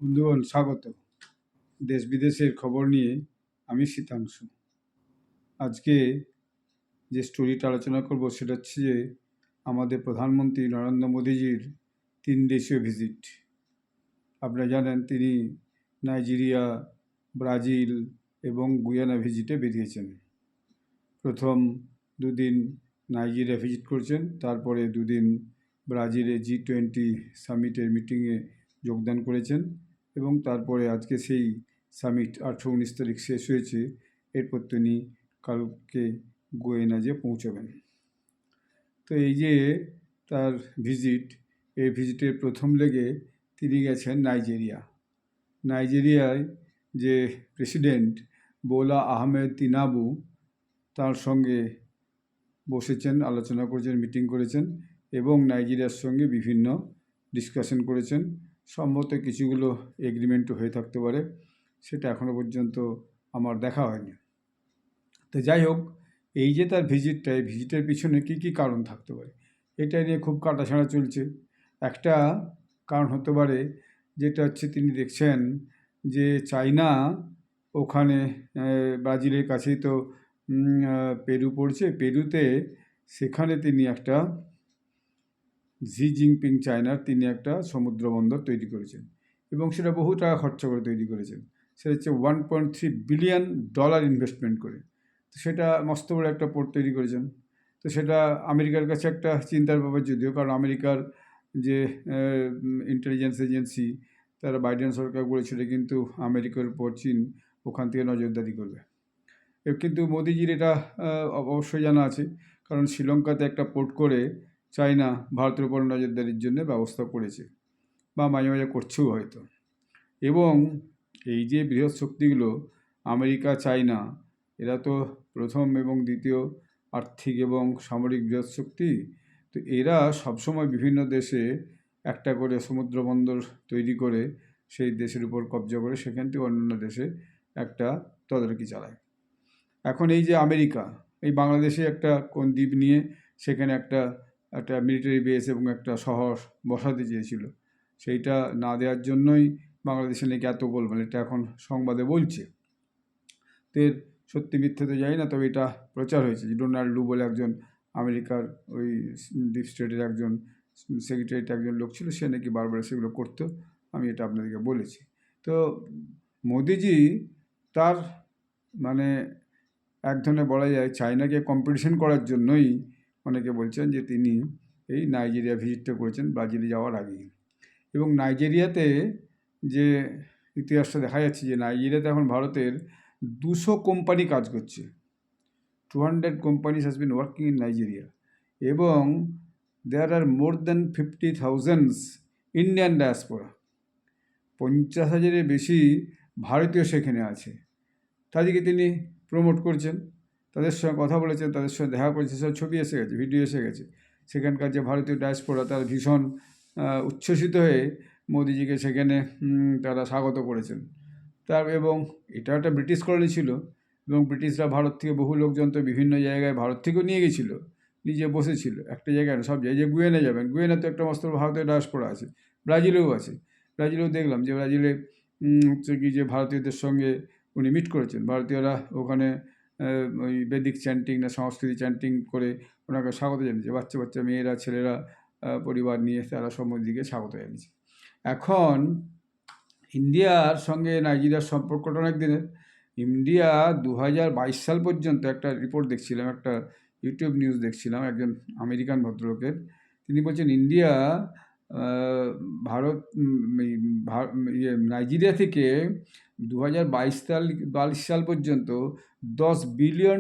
বন্ধুগণ স্বাগত। দেশ বিদেশের খবর নিয়ে আমি শীতাংশু। আজকে যে স্টোরিটা আলোচনা করব সেটা হচ্ছে যে আমাদের প্রধানমন্ত্রী নরেন্দ্র মোদীজির 3 দেশীয় ভিজিট। আপনারা জানেন তিনি নাইজেরিয়া, ব্রাজিল এবং গুয়ানা ভিজিটে বেরিয়েছেন। প্রথম 2 দিন নাইজেরিয়া ভিজিট করছেন, তারপরে 2 দিন ব্রাজিলে G20 সামিটের মিটিংয়ে যোগদান করেছেন এবং তারপরে আজকে সেই সামিট 18-19 তারিখ শেষ হয়েছে। এরপর তিনি কালকে গুয়েনা যে পৌঁছবেন। তো এই যে তার ভিজিট, এই ভিজিটের প্রথম লেগে তিনি গেছেন নাইজেরিয়ায় যে প্রেসিডেন্ট বোলা আহমেদ তিনাবু তার সঙ্গে বসেছেন, আলোচনা করেছেন, মিটিং করেছেন এবং নাইজেরিয়ার সঙ্গে বিভিন্ন ডিসকাশন করেছেন। সম্ভবত কিছুগুলো এগ্রিমেন্টও হয়ে থাকতে পারে, সেটা এখনও পর্যন্ত আমার দেখা হয়নি। তো যাই হোক, এই যে তার ভিজিটটা, এই ভিজিটের পিছনে কী কী কারণ থাকতে পারে এটা নিয়ে খুব কাটাছাড়া চলছে। একটা কারণ হতে পারে যেটা হচ্ছে তিনি দেখছেন যে চায়না ওখানে ব্রাজিলের কাছেই তো পেরু পড়ছে, পেরুতে সেখানে তিনি একটা জি জিনপিং চায়নার তিনি একটা সমুদ্র বন্দর তৈরি করেছেন এবং সেটা বহু টাকা খরচা করে তৈরি করেছেন। সেটা হচ্ছে $1.3 বিলিয়ন ইনভেস্টমেন্ট করে। তো সেটা মস্ত বড় একটা পোর্ট তৈরি করেছেন। তো সেটা আমেরিকার কাছে একটা চিন্তার ব্যাপার, যদিও, কারণ আমেরিকার যে ইন্টেলিজেন্স এজেন্সি তারা বাইডেন সরকার বলেছিল কিন্তু আমেরিকার উপর চীন ওখান থেকে নজরদারি করবে। কিন্তু মোদিজির এটা অবশ্যই জানা আছে, কারণ শ্রীলঙ্কাতে একটা পোর্ট করে চায়না ভারতের উপর নজরদারির জন্য ব্যবস্থা করেছে বা মাঝে মাঝে করছেও হয়তো। এবং এই যে বৃহৎ শক্তিগুলো আমেরিকা, চায়না, এরা তো প্রথম এবং দ্বিতীয় আর্থিক এবং সামরিক বৃহৎ শক্তি। তো এরা সবসময় বিভিন্ন দেশে একটা করে সমুদ্র বন্দর তৈরি করে সেই দেশের উপর কবজা করে সেখান থেকে অন্যান্য দেশে একটা তদারকি চালায়। এখন এই যে আমেরিকা এই বাংলাদেশে একটা কোন দ্বীপ নিয়ে সেখানে একটা মিলিটারি বেস এবং একটা শহর বসাতে চেয়েছিল, সেইটা না দেওয়ার জন্যই বাংলাদেশে নাকি এত গোলমাল, এটা এখন সংবাদে বলছে। তো এর সত্যি মিথ্যে তো জানি না, তবে এটা প্রচার হয়েছে যে ডোনাল্ড লু বলে একজন আমেরিকার ওই ডিপ স্টেটের একজন সেক্রেটারিটা একজন লোক ছিল, সে নাকি বারবার সেগুলো করতো। আমি এটা আপনাদেরকে বলেছি। তো মোদিজি তার মানে এক ধরনের বলা যায় চায়নাকে কম্পিটিশন করার জন্যই অনেকে বলছেন যে তিনি এই নাইজেরিয়া ভিজিটটা করেছেন ব্রাজিলে যাওয়ার আগেই। এবং নাইজেরিয়াতে যে ইতিহাসটা দেখা যাচ্ছে যে নাইজেরিয়াতে এখন ভারতের 200 কোম্পানি কাজ করছে। 200 companies has been working in Nigeria এবং দেয়ার আর মোর দ্যান 50,000 ইন্ডিয়ান ডায়াসপোরা। 50,000-এর বেশি ভারতীয় সেখানে আছে। তাদেরকে তিনি প্রমোট করছেন, তাদের সঙ্গে কথা বলেছেন, তাদের সঙ্গে দেখা করেছে, সব ছবি এসে গেছে, ভিডিও এসে গেছে। সেখানকার যে ভারতীয় ডায়াসপোরা তারা ভীষণ উচ্ছ্বসিত হয়ে মোদিজিকে সেখানে তারা স্বাগত করেছেন। এবং এটা একটা ব্রিটিশ কলোনি ছিল এবং ব্রিটিশরা ভারত থেকে বহু লোকজন তো বিভিন্ন জায়গায় ভারত থেকেও নিয়ে গেছিলো, নিজে বসেছিল একটা জায়গায়, সব জায়গায়। যে গুয়েনা যাবেন, গুয়েনা তো একটা মস্ত ভারতীয় ডায়াসপোরা আছে, ব্রাজিলেও আছে। ব্রাজিলেও দেখলাম যে ব্রাজিলে হচ্ছে কি যে ভারতীয়দের সঙ্গে উনি মিট করেছেন। ভারতীয়রা ওখানে ওই বেদিক চ্যান্টিং না সংস্কৃতি চ্যান্টিং করে ওনাকে স্বাগত জানিয়েছে। বাচ্চা বাচ্চা মেয়েরা, ছেলেরা, পরিবার নিয়ে তারা সব মোদিকে স্বাগত জানিয়েছে। এখন ইন্ডিয়ার সঙ্গে নাইজেরিয়ার সম্পর্কটা অনেক দিনের। ইন্ডিয়া 2022 সাল পর্যন্ত একটা রিপোর্ট দেখছিলাম, একটা ইউটিউব নিউজ দেখছিলাম একজন আমেরিকান ভদ্রলোকের। তিনি বলছেন ইন্ডিয়া ভারত নাইজেরিয়া থেকে 2022 সাল পর্যন্ত $10 বিলিয়ন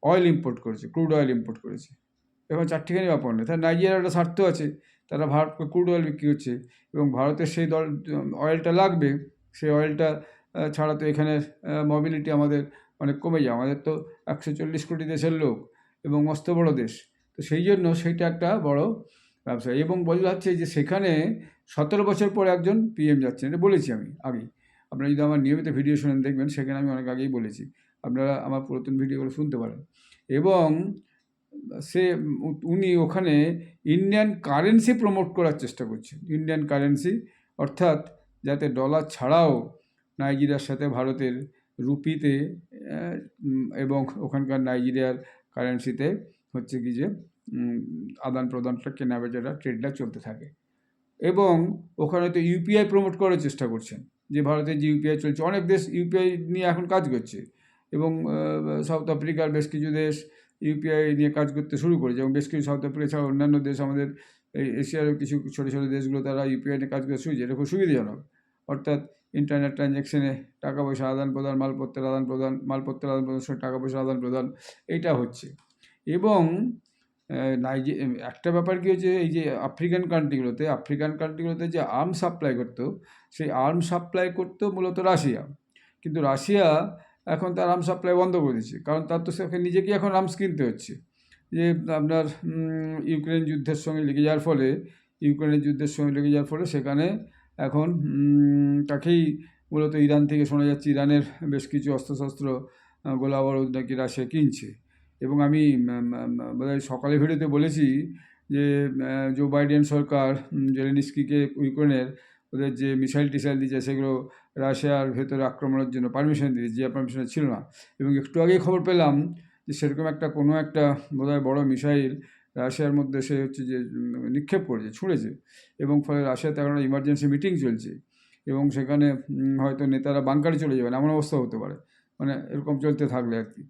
অয়েল ইম্পোর্ট করেছে, ক্রুড অয়েল ইম্পোর্ট করেছে। এখন চারটিখানি ব্যাপার নেই, তার নাইজেরিয়ার একটা স্বার্থ আছে, তারা ভারতকে ক্রুড অয়েল বিক্রি করছে এবং ভারতের সেই অয়েলটা লাগবে। সেই অয়েলটা ছাড়া তো এখানে মোবিলিটি আমাদের অনেক কমে যায়। আমাদের তো 140 কোটি দেশের লোক এবং মস্ত বড় দেশ। তো সেই জন্য সেইটা একটা বড় ব্যবসা। এবং বলা হচ্ছে যে সেখানে 17 বছর পর একজন পিএম যাচ্ছেন, এটা বলেছি আমি আগেই। আপনারা যদি আমার নিয়মিত ভিডিও শুনেন দেখবেন সেখানে আমি অনেক আগেই বলেছি, আপনারা আমার পুরাতন ভিডিওগুলো শুনতে পারেন। এবং উনি ওখানে ইন্ডিয়ান কারেন্সি প্রমোট করার চেষ্টা করছেন। ইন্ডিয়ান কারেন্সি অর্থাৎ যাতে ডলার ছাড়াও নাইজেরিয়ার সাথে ভারতের রুপিতে এবং ওখানকার নাইজেরিয়ার কারেন্সিতে হচ্ছে কি যে আদান প্রদানটা, কেনাবেচাটা, ট্রেডটা চলতে থাকে। এবং ওখানে তো ইউপিআই প্রমোট করার চেষ্টা করছেন, যে ভারতের যে ইউপিআই চলছে, অনেক দেশ ইউপিআই নিয়ে এখন কাজ করছে, এবং সাউথ আফ্রিকার বেশ কিছু দেশ ইউপিআই নিয়ে কাজ করতে শুরু করেছে, এবং বেশ কিছু সাউথ আফ্রিকা ছাড়া অন্যান্য দেশ, আমাদের এই এশিয়ারও কিছু ছোটো ছোটো দেশগুলো, তারা ইউপিআই নিয়ে কাজ করতে শুরু করেছে। এটা খুব সুবিধাজনক, অর্থাৎ ইন্টারনেট ট্রানজ্যাকশানে টাকা পয়সা আদান প্রদান, মালপত্রের আদান প্রদান, মালপত্রের আদান প্রদান সঙ্গে টাকা পয়সা আদান প্রদান, এইটা হচ্ছে। এবং একটা ব্যাপার কী হচ্ছে, এই যে আফ্রিকান কান্ট্রিগুলোতে যে আর্ম সাপ্লাই করতো, সেই আর্ম সাপ্লাই করতো মূলত রাশিয়া। কিন্তু রাশিয়া এখন তার আর্ম সাপ্লাই বন্ধ করে দিচ্ছে, কারণ তার তো সেখানে নিজেকে এখন আর্মস কিনতে হচ্ছে। যে আপনার ইউক্রেন যুদ্ধের সঙ্গে লেগে যাওয়ার ফলে সেখানে এখন তাকেই মূলত ইরান থেকে শোনা যাচ্ছে, ইরানের বেশ কিছু অস্ত্রশস্ত্র, গোলাবারুদ নাকি রাশিয়া কিনছে। এবং আমি বোধহয় সকালে ভিডিওতে বলেছি যে জো বাইডেন সরকার জেলেনস্কিকে ইউক্রেনের ওদের যে মিসাইল টিসাইল দিচ্ছে, সেগুলো রাশিয়ার ভেতরে আক্রমণের জন্য পারমিশন দিয়েছে, যে পারমিশন ছিল না। এবং একটু আগেই খবর পেলাম যে সেরকম কোনো একটা বোধহয় বড় মিসাইল রাশিয়ার মধ্যে সে হচ্ছে যে নিক্ষেপ করেছে, ছুঁড়েছে, এবং ফলে রাশিয়াতে এখন ইমার্জেন্সি মিটিং চলছে, এবং সেখানে হয়তো নেতারা বাংকারে চলে যাবেন, এমন অবস্থা হতে পারে, মানে এরকম চলতে থাকলে আর কি।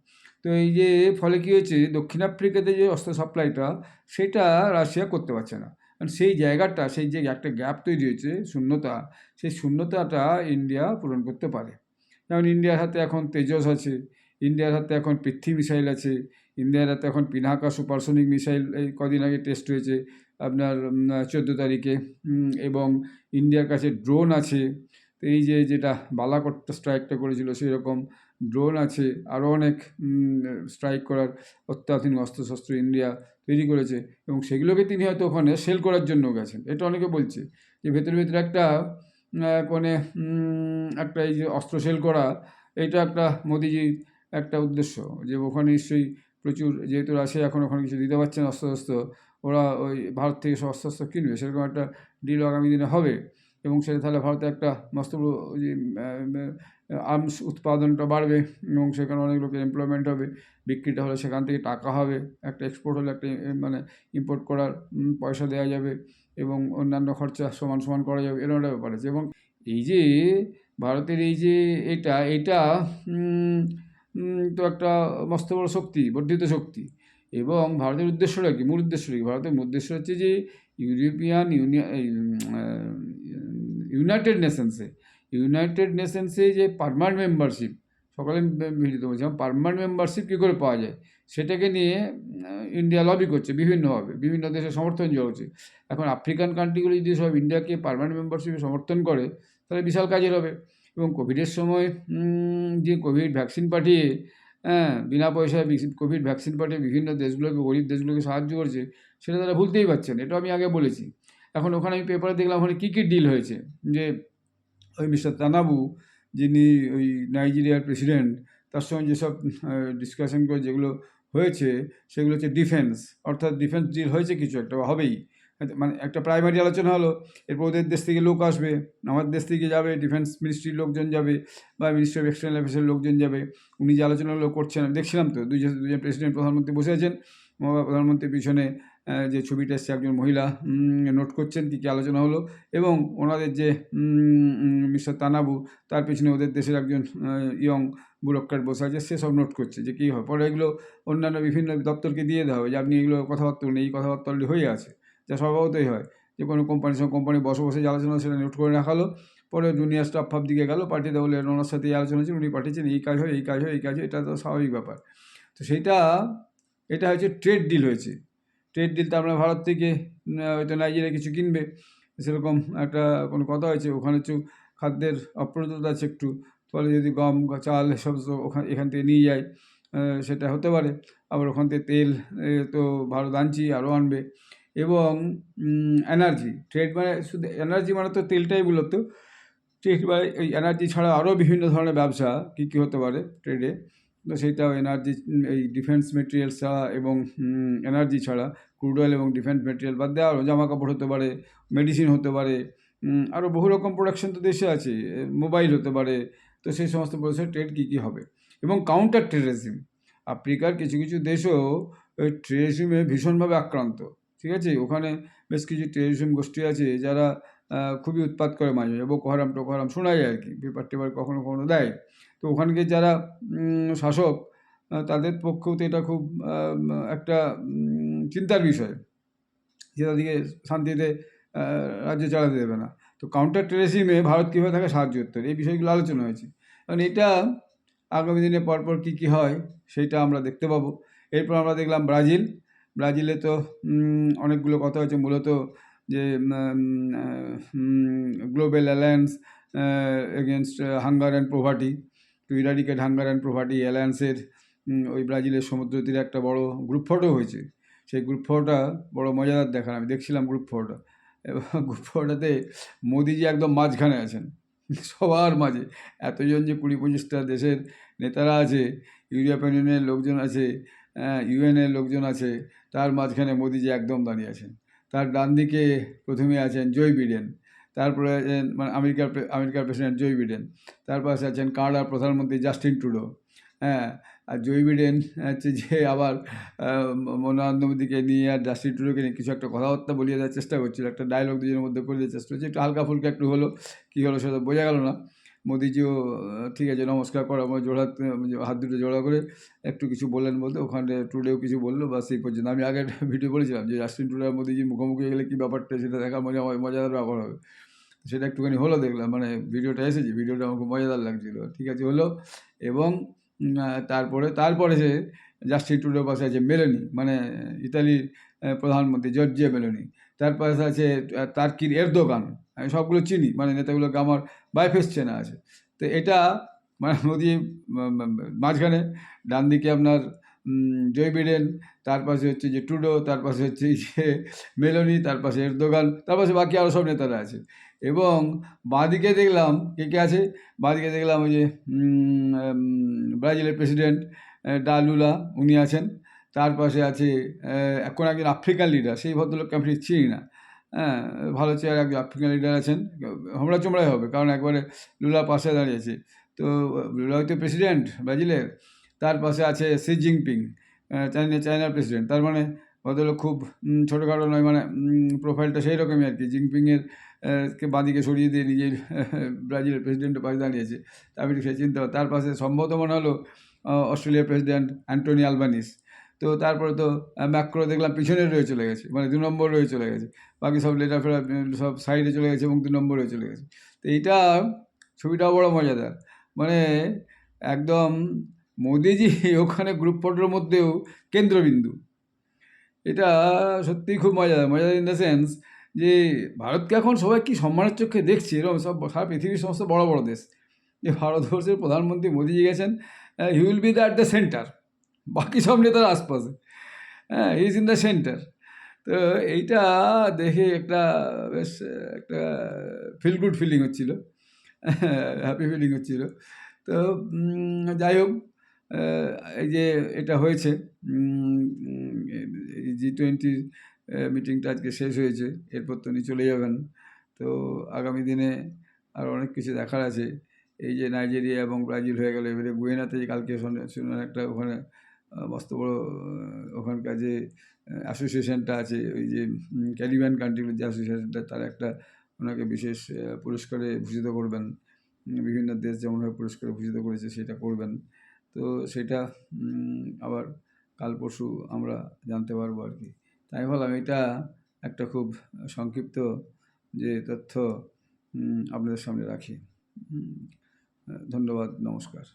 তো এই যে ফলে কী হয়েছে, দক্ষিণ আফ্রিকাতে যে অস্ত্র সাপ্লাইটা, সেটা রাশিয়া করতে পারছে না। কারণ সেই জায়গাটা, সেই যে একটা গ্যাপ তৈরি হয়েছে, শূন্যতা, সেই শূন্যতাটা ইন্ডিয়া পূরণ করতে পারে। যেমন ইন্ডিয়ার হাতে এখন তেজস আছে, ইন্ডিয়ার হাতে এখন পৃথ্বী মিসাইল আছে, ইন্ডিয়ার হাতে এখন পিনাকা সুপারসনিক মিসাইল এই কদিন আগে টেস্ট হয়েছে আপনার 14 তারিখে, এবং ইন্ডিয়ার কাছে ড্রোন আছে। তো এই যে যেটা বালাকোট স্ট্রাইকটা করেছিল, সেই রকম ড্রোন আছে, আরও অনেক স্ট্রাইক করার অত্যাধুনিক অস্ত্রশস্ত্র ইন্ডিয়া তৈরি করেছে, এবং সেগুলোকে তিনি হয়তো ওখানে সেল করার জন্য গেছেন। এটা অনেকে বলছে যে ভেতরে একটা একটা এই যে অস্ত্র সেল করা, এইটা একটা মোদিজির একটা উদ্দেশ্য, যে ওখানে নিশ্চয়ই প্রচুর, যেহেতু রাশিয়া এখন ওখানে কিছু দিতে পারছে না অস্ত্রশস্ত্র, ওরা ওই ভারত থেকে সব অস্ত্রশস্ত্র কিনবে, সেরকম একটা ডিল আগামী দিনে হবে, এবং সেটা তাহলে ভারতে একটা মস্ত যে আর্মস উৎপাদনটা বাড়বে, এবং সেখানে অনেক লোকের এমপ্লয়মেন্ট হবে, বিক্রিটা হলে সেখান থেকে টাকা হবে, একটা এক্সপোর্ট হলে একটা মানে ইম্পোর্ট করার পয়সা দেওয়া যাবে, এবং অন্যান্য খরচা সমান সমান করা যাবে, এরকম একটা ব্যাপার আছে। এবং এই যে ভারতের এই যে এটা তো একটা মস্ত বড় শক্তি, বর্ধিত শক্তি। এবং ভারতের উদ্দেশ্যটা কি, মূল উদ্দেশ্যটা কি? ভারতের উদ্দেশ্য হচ্ছে যে ইউরোপিয়ান ইউনাইটেড নেশনসে যে পার্মানেন্ট মেম্বারশিপ, সকালে ভিডিওতে বলছিলাম, পার্মানেন্ট মেম্বারশিপ কী করে পাওয়া যায়, সেটাকে নিয়ে ইন্ডিয়া লবি করছে বিভিন্নভাবে, বিভিন্ন দেশে সমর্থন জড়াচ্ছে। এখন আফ্রিকান কান্ট্রিগুলো যদি সব ইন্ডিয়াকে পার্মানেন্ট মেম্বারশিপে সমর্থন করে, তাহলে বিশাল কাজের হবে। এবং কোভিডের সময় যে কোভিড ভ্যাকসিন পাঠিয়ে, বিনা পয়সায় কোভিড ভ্যাকসিন পাঠিয়ে বিভিন্ন দেশগুলোকে, গরিব দেশগুলোকে সাহায্য করছে, সেটা তারা ভুলতেই পারছেন। এটা আমি আগে বলেছি। এখন ওখানে আমি পেপারে দেখলাম ওখানে কী কী ডিল হয়েছে, যে ওই মিস্টার তানাবু, যিনি ওই নাইজেরিয়ার প্রেসিডেন্ট, তার সঙ্গে যেসব ডিসকাশন করে যেগুলো হয়েছে, সেগুলো হচ্ছে ডিফেন্স, অর্থাৎ ডিফেন্স ডিল হয়েছে, কিছু একটা হবেই, মানে একটা প্রাইমারি আলোচনা হলো, এরপর ওদের দেশ থেকে লোক আসবে, আমার দেশ থেকে যাবে, ডিফেন্স মিনিস্ট্রির লোকজন যাবে, বা মিনিস্ট্রি অফ এক্সটার্নাল অ্যাফেয়ার্সের লোকজন যাবে। উনি যে আলোচনাগুলো করছেন আমি দেখছিলাম, তো দুজন প্রেসিডেন্ট, প্রধানমন্ত্রী বসে আছেন, প্রধানমন্ত্রীর পিছনে যে ছবিটা এসছে, একজন মহিলা নোট করছেন কী কী আলোচনা হলো, এবং ওনাদের যে মিস্টার তানাবু, তার পিছনে ওদের দেশের একজন ইয়ং ব্যুরোক্র্যাট বসে আছে, সে সব নোট করছে যে কী হয়। পরে এগুলো অন্যান্য বিভিন্ন দপ্তরকে দিয়ে দেওয়া হবে, যে আপনি এগুলো কথাবার্তা বলুন, এই কথাবার্তা অলরেডি হয়ে আছে, যা স্বভাবতই হয়, যে কোনো কোম্পানির সঙ্গে কোম্পানি বসে যে আলোচনা, সেটা নোট করে রাখালো। পরে জুনিয়র স্টাফ দিকে গেল, পার্টিতে বলে ওনার সাথে এই আলোচনা হচ্ছে, উনি পাঠিয়েছেন, এই কাজ হয়, এই কাজ হয়, এই কাজ হয়, এটা তো স্বাভাবিক ব্যাপার। তো এটা হচ্ছে ট্রেড ডিল হয়েছে। ট্রেড ডিল, তার মানে ভারত থেকে হয়তো নাইজেরিয়া কিছু কিনবে, সেরকম একটা কোনো কথা হয়েছে। ওখানে একটু খাদ্যের অপ্রতুলতা আছে একটু, ফলে যদি গম, চাল এসব এখান থেকে নিয়ে যায়, সেটা হতে পারে। আবার ওখান থেকে তেল তো ভারত আনছি, আরও আনবে। এবং এনার্জি ট্রেড, মানে শুধু এনার্জি মানে তো তেলটাই মূলত ট্রেড, মানে এই এনার্জি ছাড়া আরও বিভিন্ন ধরনের ব্যবসা কী কী হতে পারে ট্রেডে। তো সেইটাও এনার্জি, এই ডিফেন্স মেটেরিয়ালস ছাড়া এবং এনার্জি ছাড়া, ক্রুড অয়েল এবং ডিফেন্স মেটেরিয়াল বাদ দেওয়া, আরও জামা কাপড় হতে পারে, মেডিসিন হতে পারে, আরও বহু রকম প্রোডাকশন তো দেশে আছে, মোবাইল হতে পারে। তো সেই সমস্ত প্রোডাকশন ট্রেড কী কী হবে, এবং কাউন্টার টেররিজম। আফ্রিকার কিছু কিছু দেশও ওই টেররিজমে ভীষণভাবে আক্রান্ত, ঠিক আছে। ওখানে বেশ কিছু টেররিজম গোষ্ঠী আছে যারা খুবই উৎপাত করে মাঝে মাঝে, বোকো হারাম টোকো হারাম শোনা যায় আর কি, পেপার টেপার কখনো কখনো দেয়। তো ওখানকার যারা শাসক, তাদের পক্ষেও তো এটা খুব একটা চিন্তার বিষয় যে তাদেরকে শান্তিতে রাজ্য চালাতে দেবে না। তো কাউন্টার টেররিজমে ভারত কীভাবে তাকে সাহায্য করতে হবে, এই বিষয়গুলো আলোচনা হয়েছে। কারণ এটা আগামী দিনে পরপর কী কী হয় সেইটা আমরা দেখতে পাবো। এরপর আমরা দেখলাম ব্রাজিলে তো অনেকগুলো কথা হয়েছে, মূলত যে global alliance against hunger and poverty, to eradicate hunger and poverty অ্যালায়েন্সের ওই ব্রাজিলের সমুদ্র তীরে একটা বড় গ্রুপ ফটো হয়েছে। সেই গ্রুপ ফটোটা বড় মজাদার দেখার, আমি দেখছিলাম গ্রুপ ফটোটা, এবং গ্রুপ ফটোটাতে মোদিজি একদম মাঝখানে আছেন, সবার মাঝে। এতজন যে 20-25টা দেশের নেতারা আছে, ইউরোপিয়ান ইউনিয়নের লোকজন আছে, ইউএনের লোকজন আছে, তার মাঝখানে মোদিজি একদম দাঁড়িয়ে আছেন। তার ডান দিকে প্রথমে আছেন জো বিডেন, তারপরে আছেন মানে আমেরিকার প্রেসিডেন্ট জো বিডেন, তার পাশে আছেন কানাডার প্রধানমন্ত্রী জাস্টিন ট্রুডো। হ্যাঁ, আর জো বিডেন হচ্ছে যে আবার নরেন্দ্র মোদীকে নিয়ে আর জাস্টিন ট্রুডোকে নিয়ে কিছু একটা কথাবার্তা বলিয়ে দেওয়ার চেষ্টা করছিল, একটা ডায়লগ দুজনের মধ্যে করে দেওয়ার চেষ্টা করছে, একটু হালকা ফুলকা একটু হলো, কী হলো সেটা বোঝা গেল না। মোদিজিও ঠিক আছে নমস্কার করা, হাত দুটো জোড়া করে একটু কিছু বললেন বলতে, ওখানে ট্রুডোও কিছু বললো, বা সেই পর্যন্ত। আমি আগে একটা ভিডিও বলেছিলাম যে জাস্টিন ট্রুডো আর মোদিজি মুখোমুখি গেলে কী ব্যাপারটা, সেটা দেখার মজাদার ব্যাপার হবে। সেটা একটুখানি হলো, দেখলাম, মানে ভিডিওটা এসেছে, ভিডিওটা আমার খুব মজাদার লাগছিলো, ঠিক আছে হলো। এবং তারপরে যে জাস্টিন ট্রুডোর পাশে আছে মেলোনি, মানে ইতালির প্রধানমন্ত্রী জর্জিয়া মেলোনি, তার পাশে আছে তার্কির এরদোগান। আমি সবগুলো চিনি, মানে নেতাগুলোকে আমার বাইফেস চেনা আছে। তো এটা মানে মোদি মাঝখানে, ডান দিকে আপনার জো বিডেন, তার পাশে হচ্ছে যে ট্রুডো, তার পাশে হচ্ছে যে মেলোনি, তার পাশে এরদোগান, তার পাশে বাকি আরও সব নেতারা আছে। এবং বাঁদিকে দেখলাম কে কে আছে, বাঁদিকে দেখলাম ওই যে ব্রাজিলের প্রেসিডেন্ট ডা লুলা, উনি আছেন। তার পাশে আছে এখন একজন আফ্রিকান লিডার, সেই ভদ্রলোককে আমি চিনি না। হ্যাঁ, ভালো চেয়ার একজন আফ্রিকান লিডার আছেন, হোমরা চোমড়াই হবে, কারণ একবারে লুলার পাশে দাঁড়িয়েছে। তো লুলা হয়তো প্রেসিডেন্ট ব্রাজিলের, তার পাশে আছে শি জিনপিং, চায়নার প্রেসিডেন্ট। তার মানে ভদ্রলোক খুব ছোটোখাটো নয়, মানে প্রোফাইলটা সেই রকমই আর কি। জিনপিংয়ের কে বাঁদিকে সরিয়ে দিয়ে নিজের ব্রাজিলের প্রেসিডেন্টের পাশে দাঁড়িয়েছে, আমি সে চিনতে পারি। তার পাশে সম্ভবত মনে হলো অস্ট্রেলিয়ার প্রেসিডেন্ট অ্যান্টনি আলবানিস। তো তারপরে তো ম্যাক্রো দেখলাম পিছনে রয়ে চলে গেছে, মানে 2 নম্বর রয়ে চলে গেছে, বাকি সব লেটার ফেরা সব সাইডে চলে গেছে এবং 2 নম্বর হয়ে চলে গেছে। তো এইটা ছবিটাও বড় মজাদার, মানে একদম মোদিজি ওখানে গ্রুপ ফটোর মধ্যেও কেন্দ্রবিন্দু। এটা সত্যিই খুব মজাদার ইন দ্য সেন্স যে ভারতকে এখন সবাই কী সম্মানের চোখে দেখছে, এরকম সব সারা পৃথিবীর সমস্ত বড় বড় দেশ, যে ভারতবর্ষের প্রধানমন্ত্রী মোদিজি গেছেন, he will be the centre, বাকি সব নেতার আশপাশে, হ্যাঁ, he is in the centre. তো এইটা দেখে একটা বেশ একটা ফিল গুড ফিলিং হচ্ছিল, হ্যাপি ফিলিং হচ্ছিল। তো যাই হোক, এই যে এটা হয়েছে, G20 মিটিংটা আজকে শেষ হয়েছে, এরপর তো উনি চলে যাবেন। তো আগামী দিনে আর অনেক কিছু দেখার আছে। এই যে নাইজেরিয়া এবং ব্রাজিল হয়ে গেল, এবারে গুয়েনাতে কালকে শুনলাম একটা ওখানে মস্ত বড় ওখানকার যে অ্যাসোসিয়েশনটা আছে, ওই যে ক্যারিবিয়ান কান্ট্রিগুলোর যে অ্যাসোসিয়েশনটা, তার একটা ওনাকে বিশেষ পুরস্কারে ভূষিত করবেন। বিভিন্ন দেশ যেমনভাবে পুরস্কারে ভূষিত করেছে সেটা করবেন। তো সেটা আবার কাল পরশু আমরা জানতে পারবো আর কি। তাই ভাবলাম এটা একটা খুব সংক্ষিপ্ত যে তথ্য আপনাদের সামনে রাখি। ধন্যবাদ, নমস্কার।